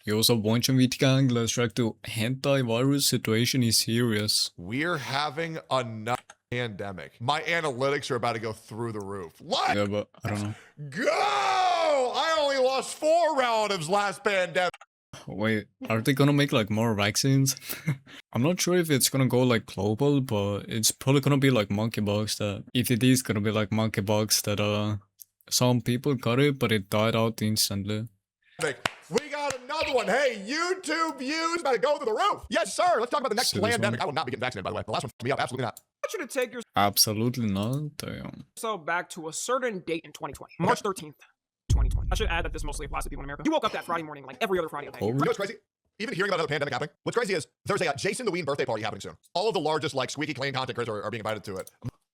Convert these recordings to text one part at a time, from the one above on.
Yo, so bunch of VT gang, let's track to Hentavirus situation is serious. We're having another pandemic. My analytics are about to go through the roof. What? Yeah, but I don't know. Go! I only lost 4 relatives last pandemic. Wait, are they gonna make like more vaccines? I'm not sure if it's gonna go like global, but it's probably gonna be like monkeypox that, if it is gonna be like monkeypox that some people got it, but it died out instantly. We got another one. Hey, YouTube views about to go through the roof. Yes, sir. Let's talk about the next pandemic. I will not be getting vaccinated, by the way. The last one f***ed me up. Absolutely not. I want you to take Absolutely not. Damn. yourself back to a certain date in 2020. March 13th, 2020. I should add that this mostly applies to people in America. You woke up that Friday morning like every other Friday of the Oh, You know what's crazy? Even hearing about another pandemic happening, what's crazy is there's a Jason the Ween birthday party happening soon. All of the largest, like, squeaky clean content creators are being invited to it.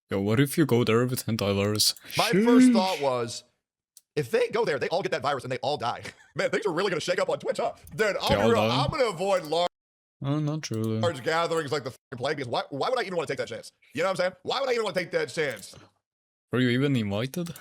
Yo, what if you go there with Hentavirus? My first thought was, if they go there, they all get that virus and they all die. Man, things are really going to shake up on Twitch, huh? Dude, I'm going to avoid Oh, not really. large gatherings like the f***ing plague, because why would I even want to take that chance? You know what I'm saying? Why would I even want to take that chance? Were you even invited?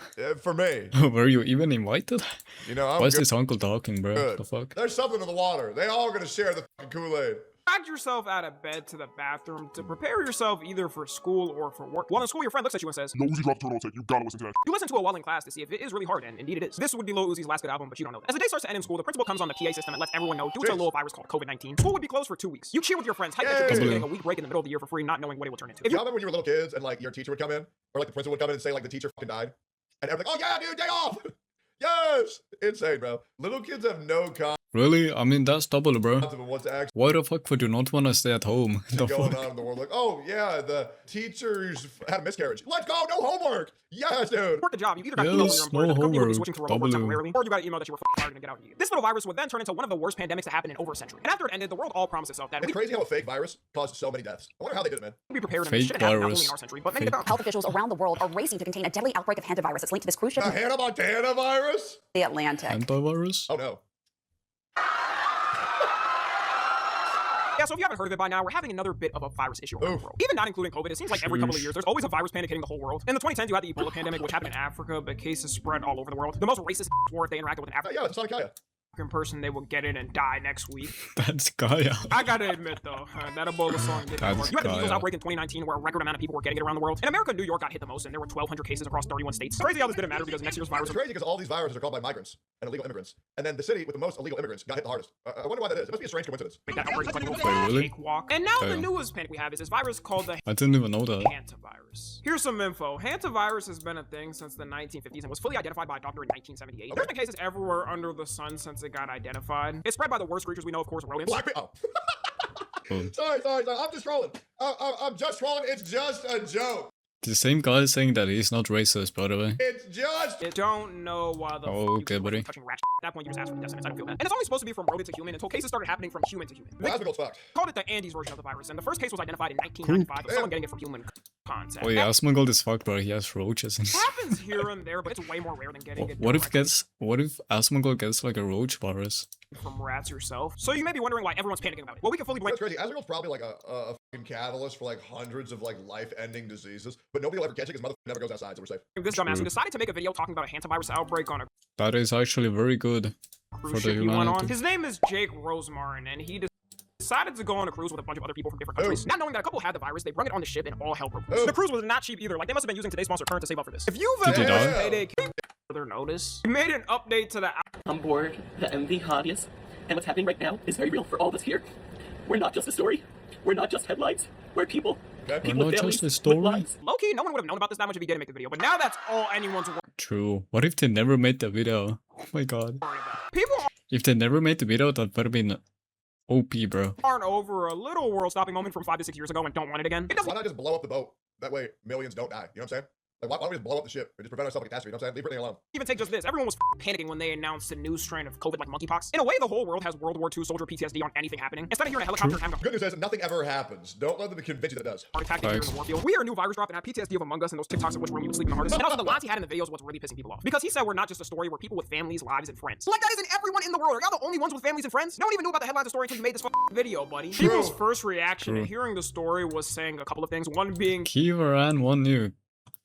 For me. Were you even invited? You know, I'm Why is good. this uncle talking, bro? Good. The fuck? There's something in the water. They all going to share the fucking Kool-Aid. Drag yourself out of bed to the bathroom to prepare yourself either for school or for work. While in school, your friend looks at you and says, Lil Uzi dropped a turtle take. You gotta listen to that. you listen to it while in class to see if it is really hard, and indeed it is. This would be Lil Uzi's last good album, but you don't know that. As the day starts to end in school, the principal comes on the PA system and lets everyone know due to a little virus called COVID-19, school would be closed for 2 weeks. You cheer with your friends, hype that you're basically Yay. getting a week break in the middle of the year for free, not knowing what it will turn into. If You you remember when you were little kids and like your teacher would come in, or like the principal would come in and say like the teacher fucking died, and everyone's like, oh yeah, dude, day off. Yes, insane, bro. Little kids have no Really? I mean, that's double, bro. concept of what's actually Why the fuck would you not want to stay at home? The going fuck? on in the world. Like, oh yeah, the teachers had a miscarriage. Let's go, no homework. Yes, dude. work the job, you either got Yes, email from your employer that the no company will be homework, switching to remote work W. temporarily, or you got an email that you were fired and get out immediately. This little virus would then turn into one of the worst pandemics to happen in over a century. And after it ended, the world all promised itself that It's crazy how a fake virus caused so many deaths. I wonder how they did it, man. we'd be prepared and Fake this shouldn't happen not only virus. in our century, but many Fake. different Health officials around the world are racing to contain a deadly outbreak of Hentavirus that's linked to this cruise ship The in Hannah Montana virus? the Atlantic. Hentavirus? Oh no. Yeah, so if you haven't heard of it by now, we're having another bit of a virus issue around Oof. the world. Even not including COVID, it seems like every couple of Sheesh. years, there's always a virus panic hitting the whole world. In the 2010s, you had the Ebola pandemic, which happened in Africa, but cases spread all over the world. The most racist were if they interacted with an Yeah, it's not Kaya. African person, they would get it and die next week. That's Gaia. I gotta admit, though, that Ebola song didn't That's work. You had the measles Gaia. outbreak in 2019, where a record amount of people were getting it around the world. In America, New York got hit the most, and there were 1,200 cases across 31 states. Crazy how this didn't matter because next year's virus It's crazy because all these viruses are caused by migrants and illegal immigrants. And then the city with the most illegal immigrants got hit the hardest. I wonder why that is. It must be a strange coincidence. make that outbreak like a little Wait, really? cakewalk. And now the Damn. newest panic we have is this virus called the I didn't even know that. Hentavirus. Here's some info. Hentavirus has been a thing since the 1950s and was fully identified by a doctor in 1978. There's been cases everywhere under the sun since it got identified. It's spread by the worst creatures we know, of course, rodents. Black people. Oh. Sorry. I'm just trolling. I'm just trolling. It's just a joke. The same guy is saying that he's not racist, by the way. It's just. I don't know why the Oh, f- you okay, keep buddy. touching rat. At that point, you just ask for the death sentence. I don't feel bad. And it's only supposed to be from rodent to human until cases started happening from human to human. They Plasma gold's fucked. called it the Andes version of the virus, and the first case was identified in 1995 of someone getting it from human contact. Oh yeah, Asmongold is fucked, bro. He has roaches. And It happens here and there, but it's way more rare than getting it what if directly Asmongold gets like a roach virus? from rats yourself. So you may be wondering why everyone's panicking about it. Well, we can fully blame That's crazy. Azrael's probably like a fucking catalyst for like hundreds of like life-ending diseases, but nobody will ever catch it because mother never goes outside, so we're safe. this dumbass who decided to make a video talking about a Hentavirus outbreak on a That is actually very good. cruise For the ship he went on. humanity. His name is Jake Rosemartin, and he decided to go on a cruise with a bunch of other people from different countries. Not knowing that a couple had the virus, they brought it on the ship and all hell broke loose. Oh. The cruise was not cheap either. Like, they must have been using today's sponsor current to save up for this. If you've Did ever he watched die? Payday, can you further notice? We made an update to the On board the MV Hadius, and what's happening right now is very real for all of us here. We're not just a story. We're not just headlines. We're people. Okay. People We're with not families, just a with story. lives. low-key, no one would have known about this that much if he didn't make the video, but now that's all anyone's worried True. What if they never made the video? Oh my god. about. People If they never made the video, that would have been OP, bro. aren't over a little world-stopping moment from 5 to 6 years ago and don't want it again. It doesn't Why not just blow up the boat? That way millions don't die. You know what I'm saying? Like, why don't we just blow up the ship and just prevent ourselves from catastrophe? You know what I'm saying? Leave Brittany alone. even take just this. Everyone was panicking when they announced a new strain of COVID like monkeypox. In a way, the whole world has World War II soldier PTSD on anything happening. Instead of hearing a helicopter having a Good news is nothing ever happens. Don't let them convince you that it does. heart attack during Facts. the war field. We hear a new virus drop and have PTSD of Among Us and those TikToks in which room you would sleep in the hardest. And also the lines he had in the video is what's really pissing people off. Because he said we're not just a story, we're people with families, lives, and friends. Like that isn't everyone in the world. Are y'all the only ones with families and friends? No one even knew about the headlines of the story until you made this video, buddy. People's first reaction to hearing the story was saying a couple of things. One being Kiva ran one nuke.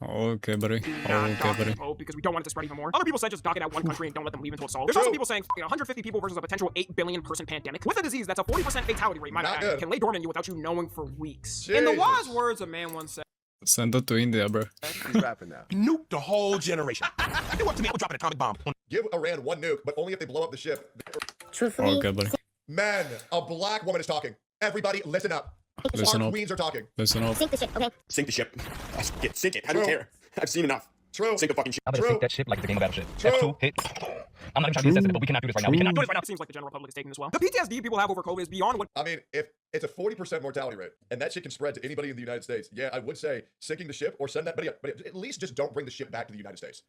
Okay, buddy. Not Okay, dock buddy. the vote because we don't want it to spread even more. Other people said just dock it at one country and don't let them leave until it's solved. There's also people saying 150 people versus a potential 8 billion person pandemic with a disease that's a 40% fatality rate. Not good. Can lay dormant in you without you knowing for weeks. In the wise Jesus. words, a man once said. Send it to India, bro. He's rapping now. Nuke the whole generation. Do what to me? We'll drop an atomic bomb. Give Iran one nuke, but only if they blow up the ship. Truthfully, Okay, buddy. Men, a black woman is talking. Everybody, listen up. Listen Our up. queens are talking. Listen up. sink the ship, okay? Sink the ship. Sink it. I don't True. care. I've seen enough. True. Sink the fucking ship. I'm gonna True. sink that ship like it's a game of battleship. True. F2 hits. I'm not even trying to be sensitive, but we cannot do this right now. We cannot do this right now. It seems like the general public is taking this well. The PTSD people have over COVID is beyond what I mean, if it's a 40% mortality rate, and that shit can spread to anybody in the United States, yeah, I would say sinking the ship or send that, but at least just don't bring the ship back to the United States.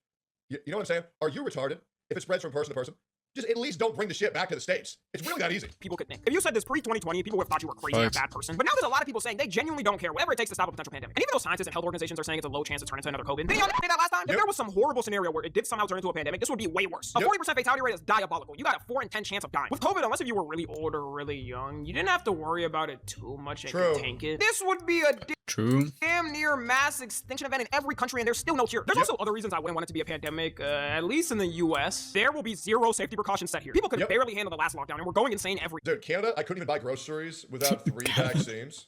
You know what I'm saying? Are you retarded? If it spreads from person to person, just at least don't bring the ship back to the States. It's really that easy. people could think. If you said this pre-2020, people would have thought you were crazy and a Facts. bad person. But now there's a lot of people saying they genuinely don't care, whatever it takes to stop a potential pandemic. And even though scientists and health organizations are saying it's a low chance to turn into another COVID, didn't y'all say that last time? If Yep. there was some horrible scenario where it did somehow turn into a pandemic, this would be way worse. A Yep. 40% fatality rate is diabolical. You got a 4 in 10 chance of dying. With COVID, unless if you were really old or really young, you didn't have to worry about it too much and True. could tank it. This would be a True. damn near mass extinction event in every country, and there's still no cure. There's Yep. also other reasons I wouldn't want it to be a pandemic, at least in the US. There will be zero safety precautions set here. People could Yep. barely handle the last lockdown, and we're going insane every. Dude, Canada, I couldn't even buy groceries without 3 vaccines.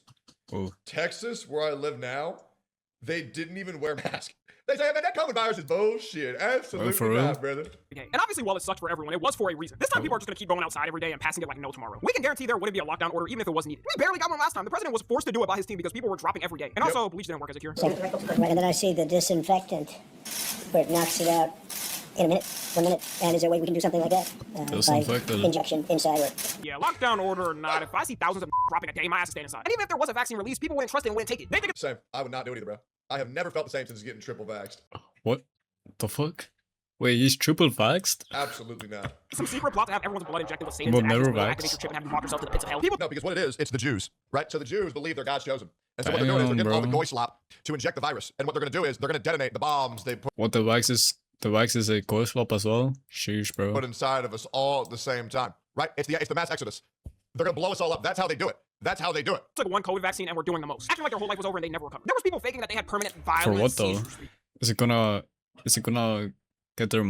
Oh. Texas, where I live now, they didn't even wear masks. They say, man, that COVID virus is bullshit. Absolutely for real? not, brother. day. And obviously, while it sucked for everyone, it was for a reason. This time, people are just gonna keep going outside every day and passing it like no tomorrow. We can guarantee there wouldn't be a lockdown order even if it was needed. We barely got one last time. The president was forced to do it by his team because people were dropping every day. And also, bleach didn't work as a cure. And then I see the disinfectant where it knocks it out in a minute, 1 minute. And is there a way we can do something like that? Disinfectant. By injection inside or Yeah, lockdown order or not, if I see thousands of dropping a day, my ass is staying inside. And even if there was a vaccine released, people wouldn't trust it and wouldn't take it. They think Same. I would not do it either, bro. I have never felt the same since getting triple vaxxed. What the fuck? Wait, he's triple vaxxed? Absolutely not. it's some secret plot to have everyone's blood injected with Satan But to activate never activate your chip and have you walk yourself to the pits of hell. People No, because what it is, it's the Jews, right? So the Jews believe they're God's chosen. And so what they're doing is they're Damn, getting all the bro. goy slop to inject the virus. And what they're going to do is they're going to detonate the bombs they What, the wax is a coil swap as well? Sheesh, bro. put inside of us all at the same time, right? It's the mass exodus. They're going to blow us all up. That's how they do it. That's how they do it. took one COVID vaccine and we're doing the most. Acting like their whole life was over and they never recovered. There was people faking that they had permanent violent For what though? seizures Is it gonna get their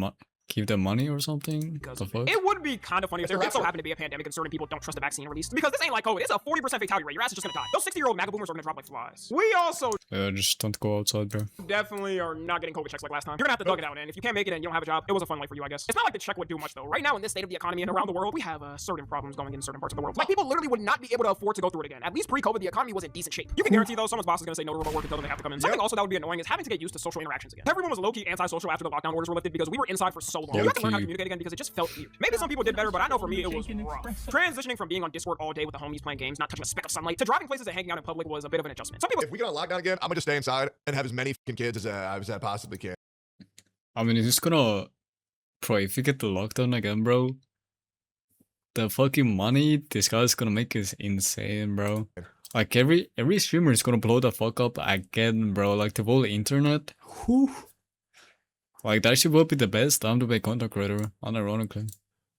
keep their money or something? because The of fuck? it. It would be kind of funny if there It's did so irrational. happen to be a pandemic and certain people don't trust the vaccine released. Because this ain't like COVID. It's a 40% fatality rate. Your ass is just gonna die. Those 60-year-old MAGA boomers are gonna drop like flies. We also Yeah, just don't go outside, bro. definitely are not getting COVID checks like last time. You're gonna have to dug it out, and if you can't make it and you don't have a job, it was a fun life for you, I guess. It's not like the check would do much though. Right now, in this state of the economy and around the world, we have certain problems going in certain parts of the world. Like people literally would not be able to afford to go through it again. At least pre-COVID, the economy was in decent shape. You can guarantee though, someone's boss is gonna say no to remote work until they have to come in. Something also that would be annoying is having to get used to social interactions again. Everyone was low-key antisocial after the lockdown orders were lifted because we were inside for so long. You had to learn how to Low-key. communicate again because it just felt weird. Maybe some people did better, but I know for me it was rough. Transitioning from being on Discord all day with the homies playing games, not touching a speck of sunlight, to driving places and hanging out in public was a bit of an adjustment. Some people If we get on lockdown again, I'm going to stay inside and have as many fucking kids as I possibly can. I mean, it's gonna. Bro, if you get the lockdown again, bro, the fucking money this guy's gonna make is insane, bro. Like every streamer is gonna blow the fuck up again, bro. Like the whole internet. Whew. Like that shit will be the best time to be a content creator, unironically.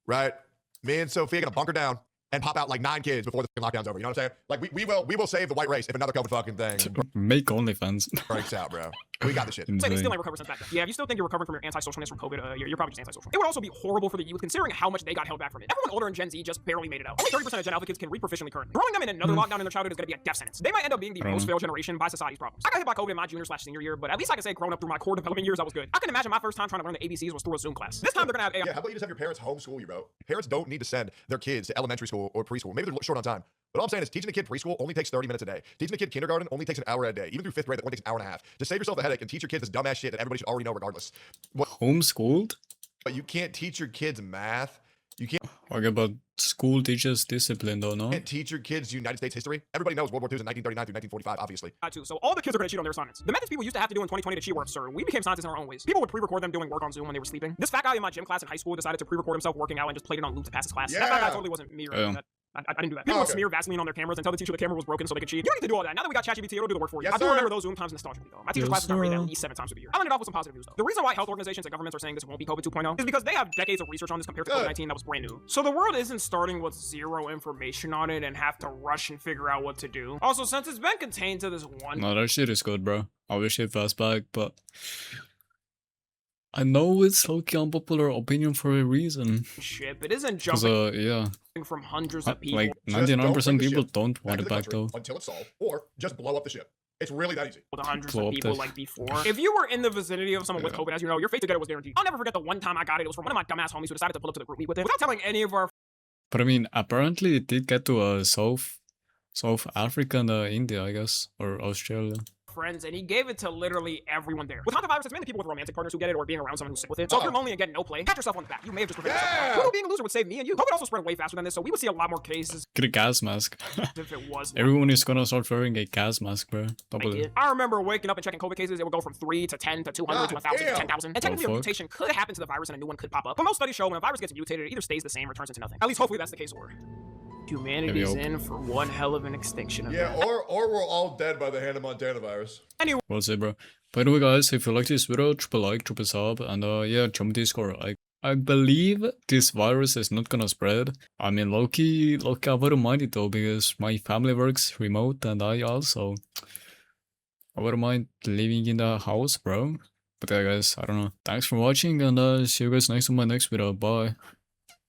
Right? Me and Sophia going to bunker down and pop out like 9 kids before the fucking lockdown's over. You know what I'm saying? Like we will save the white race if another COVID fucking thing Make OnlyFans. breaks out, bro. We got the shit. say they still Insane. ain't recovered since back then. Yeah, if you still think you're recovering from your anti-socialness from COVID, you're probably just antisocial. It would also be horrible for the youth considering how much they got held back from it. Everyone older in Gen Z just barely made it out. Only 30% of Gen Alpha kids can read proficiently currently. Throwing them in another lockdown in their childhood is going to be a death sentence. They might end up being the most failed generation by society's problems. I got hit by COVID in my junior/senior year, but at least I can say growing up through my core development years, I was good. I can imagine my first time trying to learn the ABCs was through a Zoom class. This time they're going to have AI. Yeah, how about you just have your parents homeschool you, bro? Parents don't need to send their kids to elementary school or preschool. Maybe they're short on time. But all I'm saying is teaching a kid preschool only takes 30 minutes a day. Teaching a kid kindergarten only takes an hour a day. Even through 5th grade, that only takes an hour and a half. Just save yourself a headache and teach your kids this dumbass shit that everybody should already know regardless. Homeschooled? But you can't teach your kids math. You Okay, but school teaches discipline though, no? can't teach your kids United States history. Everybody knows World War II is in 1939 through 1945, obviously. Too. So all the kids are going to cheat on their assignments. The methods people used to have to do in 2020 to cheat were absurd. We became scientists in our own ways. People would pre-record them doing work on Zoom when they were sleeping. This fat guy in my gym class in high school decided to pre-record himself working out and just played it on loop to pass his class. That fat guy Yeah. totally wasn't me. Yeah. That I didn't do that. People would Okay. smear Vaseline on their cameras and tell the teacher the camera was broken so they could cheat. You don't need to do all that. Now that we got ChatGPT, it'll do the work for you. Yes, I do sir. remember those Zoom times nostalgically, though. My teacher's Yes, classes got rated at sir. least 7 times through the year. I'll end it off with some positive news, though. The reason why health organizations and governments are saying this won't be COVID 2.0 is because they have decades of research on this compared to Good. COVID-19 that was brand new. So the world isn't starting with zero information on it and have to rush and figure out what to do. Also, since it's been contained to this one No, that shit is good, bro. I wish it fast back, but I know it's low-key unpopular opinion for a reason. ship, it isn't Cause jumping yeah, from hundreds of people. like Just 99% don't bring the people ship don't back want to it the back country though. until it's solved, or just blow up the ship. It's really that easy. With hundreds Blow of up people the- like before. If you were in the vicinity of someone with Yeah. COVID, as you know, your fate to get it was guaranteed. I'll never forget the one time I got it. It was from one of my dumbass homies who decided to pull up to the group meet with it without telling any of our But I mean, apparently it did get to South Africa and India, I guess, or Australia. friends, and he gave it to literally everyone there. With Hentavirus, it's mainly people with romantic partners who get it or being around someone who's sick with it. So if you're lonely and getting no play, pat yourself on the back. You may have just prevented Yeah! yourself. Who knew being a loser would save me and you? COVID also spread way faster than this, so we would see a lot more cases Get a gas mask. if it was. Everyone is gonna start wearing a gas mask, bro. like Double it. I remember waking up and checking COVID cases. It would go from 3 to 10 to 200 to 1,000 to damn. 10,000. And technically, a fuck? mutation could happen to the virus and a new one could pop up. But most studies show when a virus gets mutated, it either stays the same or turns into nothing. At least, hopefully, that's the case. Or humanity's hope. in for one hell of an extinction event. Yeah, or we're all dead by the hand of Montana virus. We'll see, bro. By the way, guys, if you like this video, drop a like, drop a sub, and yeah, jump Discord. I believe this virus is not gonna spread. I mean, low-key, I wouldn't mind it though, because my family works remote and I also. I wouldn't mind living in the house, bro. But yeah, guys, I don't know. Thanks for watching, and see you guys next on my next video. Bye.